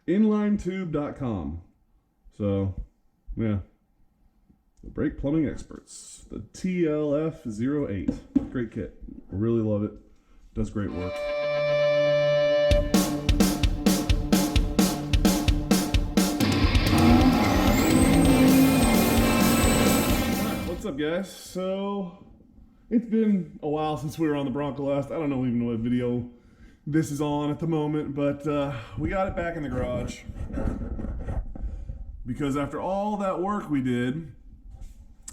inlinetube.com. So, yeah. The brake plumbing experts. The TLF08. Great kit. I really love it. Does great work. What's up, guys? So, it's been a while since we were on the Bronco last. I don't even know what video this is on at the moment, but we got it back in the garage. Because after all that work we did,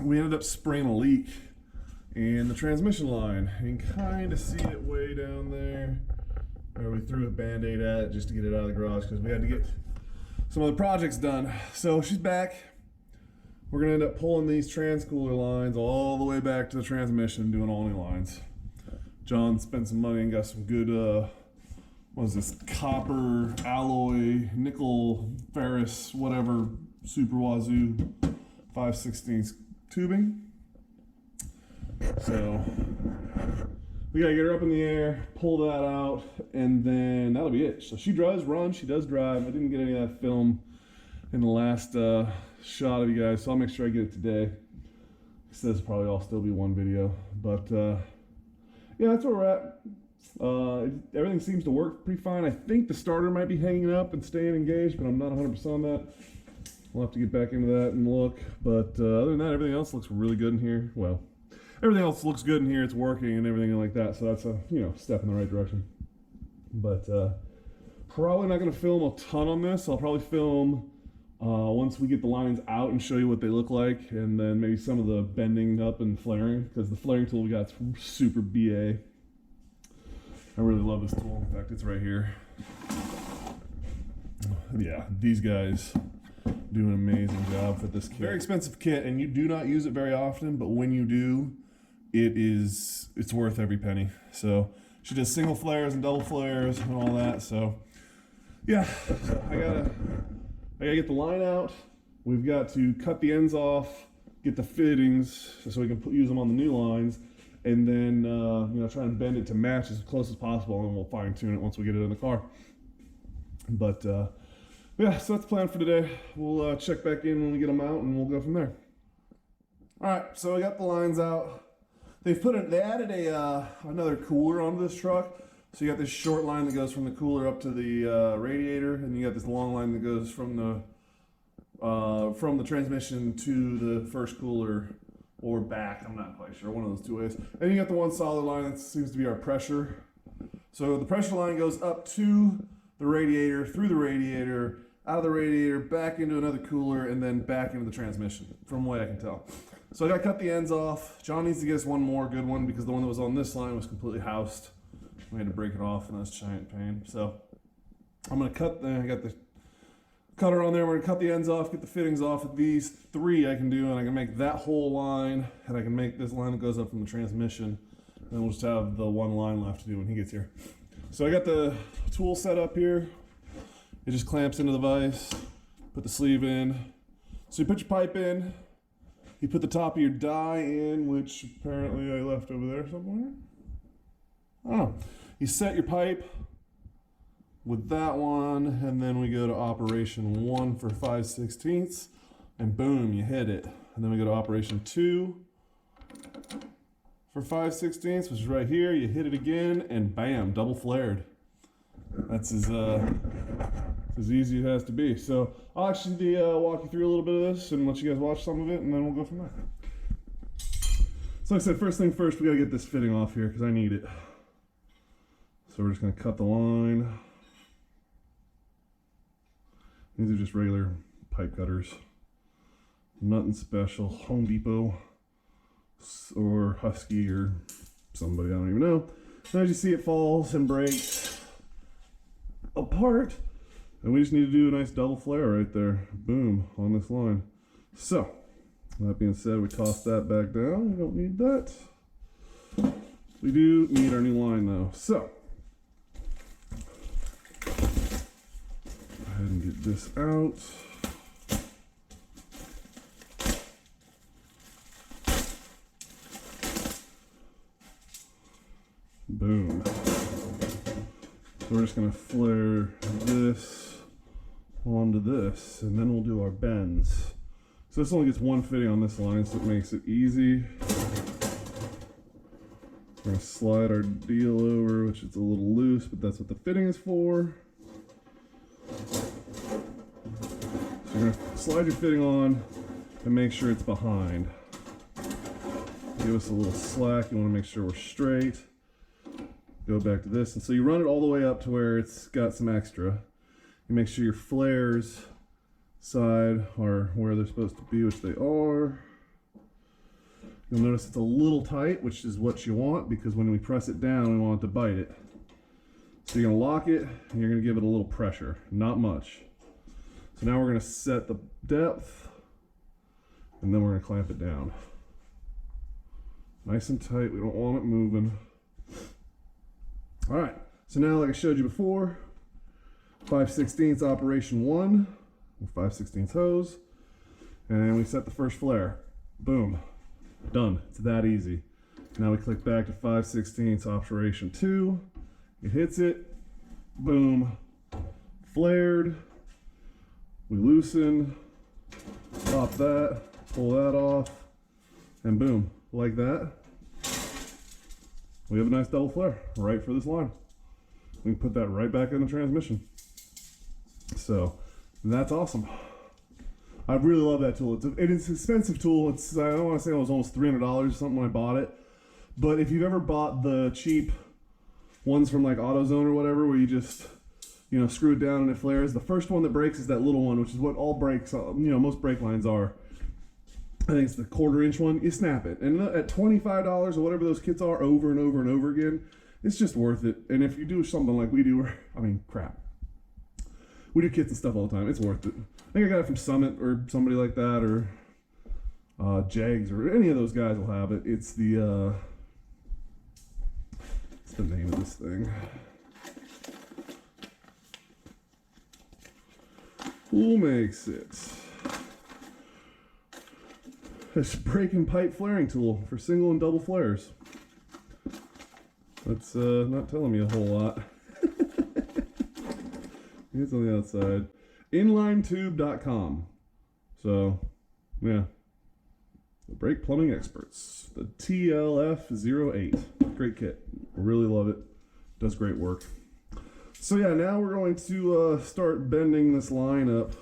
we ended up spraying a leak in the transmission line. You can kind of see it way down there. Where we threw a Band-Aid at it just to get it out of the garage because we had to get some other projects done. So she's back. We're gonna end up pulling these trans-cooler lines all the way back to the transmission, doing all new lines. John spent some money and got some good, what is this, copper, alloy, nickel, ferrous, whatever, super wazoo, 5/16 tubing. So we gotta get her up in the air, pull that out, and then that'll be it. So she does run, she does drive. I didn't get any of that film in the last shot of you guys, so I'll make sure I get it today. It says probably all still be one video, but yeah, that's where we're at. Everything seems to work pretty fine. I think the starter might be hanging up and staying engaged, but I'm not 100% on that. We'll have to get back into that and look, but other than that, everything else looks really good in here. Well, everything else looks good in here. It's working and everything like that, so that's a step in the right direction. But probably not going to film a ton on this. I'll probably film once we get the lines out and show you what they look like, and then maybe some of the bending up and flaring, because the flaring tool we got is super BA. I really love this tool. In fact, it's right here. Yeah, these guys do an amazing job for this kit. Very expensive kit, and you do not use it very often, but when you do, it's worth every penny. So she does single flares and double flares and all that. So yeah, so I gotta get the line out. We've got to cut the ends off, get the fittings so we can use them on the new lines, and then try and bend it to match as close as possible, and then we'll fine tune it once we get it in the car. But yeah, so that's the plan for today. We'll check back in when we get them out, and we'll go from there. All right, so we got the lines out. They added another cooler onto this truck. So you got this short line that goes from the cooler up to the radiator, and you got this long line that goes from the transmission to the first cooler or back. I'm not quite sure, one of those two ways. And you got the one solid line that seems to be our pressure. So the pressure line goes up to the radiator, through the radiator, out of the radiator, back into another cooler, and then back into the transmission, from what I can tell. So I got to cut the ends off. John needs to get us one more good one because the one that was on this line was completely housed. We had to break it off, and that's a giant pain. So I'm going to cut I got the cutter on there. We're going to cut the ends off, get the fittings off. With these three I can do, and I can make that whole line, and I can make this line that goes up from the transmission. And then we'll just have the one line left to do when he gets here. So I got the tool set up here. It just clamps into the vise. Put the sleeve in. So you put your pipe in. You put the top of your die in, which apparently I left over there somewhere. Oh, you set your pipe with that one, and then we go to operation 1 for 5/16, and boom, you hit it. And then we go to operation 2 for 5/16, which is right here. You hit it again, and bam, double flared. That's as easy as it has to be. So I'll actually walk you through a little bit of this and let you guys watch some of it, and then we'll go from there. So like I said, first thing first, we gotta get this fitting off here because I need it. So we're just gonna cut the line. These are just regular pipe cutters. Nothing special. Home Depot or Husky or somebody, I don't even know. And as you see, it falls and breaks apart. And we just need to do a nice double flare right there. Boom, on this line. So, that being said, we toss that back down. We don't need that. We do need our new line though. So, go ahead and get this out. Boom. So we're just going to flare this onto this, and then we'll do our bends. So this only gets one fitting on this line, so it makes it easy. We're going to slide our deal over, which is a little loose, but that's what the fitting is for. So you're going to slide your fitting on and make sure it's behind. Give us a little slack. You want to make sure we're straight. Go back to this. And so you run it all the way up to where it's got some extra. You make sure your flares side are where they're supposed to be, which they are. You'll notice it's a little tight, which is what you want, because when we press it down, we want it to bite it. So you're going to lock it, and you're going to give it a little pressure, not much. So now we're going to set the depth, and then we're going to clamp it down. Nice and tight, we don't want it moving. All right, so now like I showed you before, 5/16 operation 1, 5/16 hose, and we set the first flare. Boom. Done. It's that easy. Now we click back to 5/16 operation 2. It hits it. Boom. Flared. We loosen. Pop that. Pull that off. And boom. Like that. We have a nice double flare right for this line. We can put that right back in the transmission. So that's awesome. I really love that tool. It's an expensive tool. It's, I don't want to say it was almost $300 or something when I bought it. But if you've ever bought the cheap ones from like AutoZone or whatever, where you just, you know, screw it down and it flares, the first one that breaks is that little one, which is what all brakes, you know, most brake lines are. I think it's the 1/4 inch one. You snap it. And at $25 or whatever those kits are over and over and over again, it's just worth it. And if you do something like we do, I mean, crap. We do kits and stuff all the time. It's worth it. I think I got it from Summit or somebody like that, or Jags, or any of those guys will have it. It's the what's the name of this thing? Who makes it? It's a brake and pipe flaring tool for single and double flares. That's not telling me a whole lot. It's on the outside. InlineTube.com. So, yeah. The brake plumbing experts. The TLF08. Great kit. I really love it. Does great work. So yeah, now we're going to start bending this line up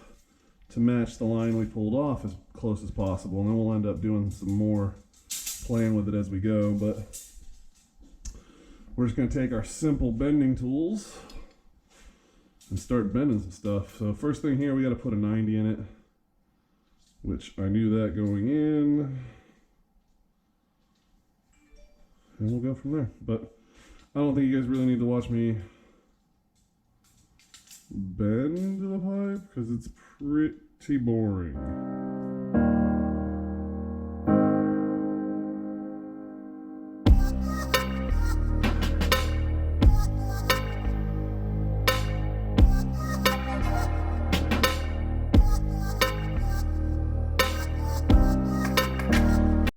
to match the line we pulled off as close as possible. And then we'll end up doing some more playing with it as we go. But we're just going to take our simple bending tools and start bending some stuff. So first thing here, we got to put a 90 in it, which I knew that going in, and we'll go from there. But I don't think you guys really need to watch me bend the pipe, because it's pretty boring.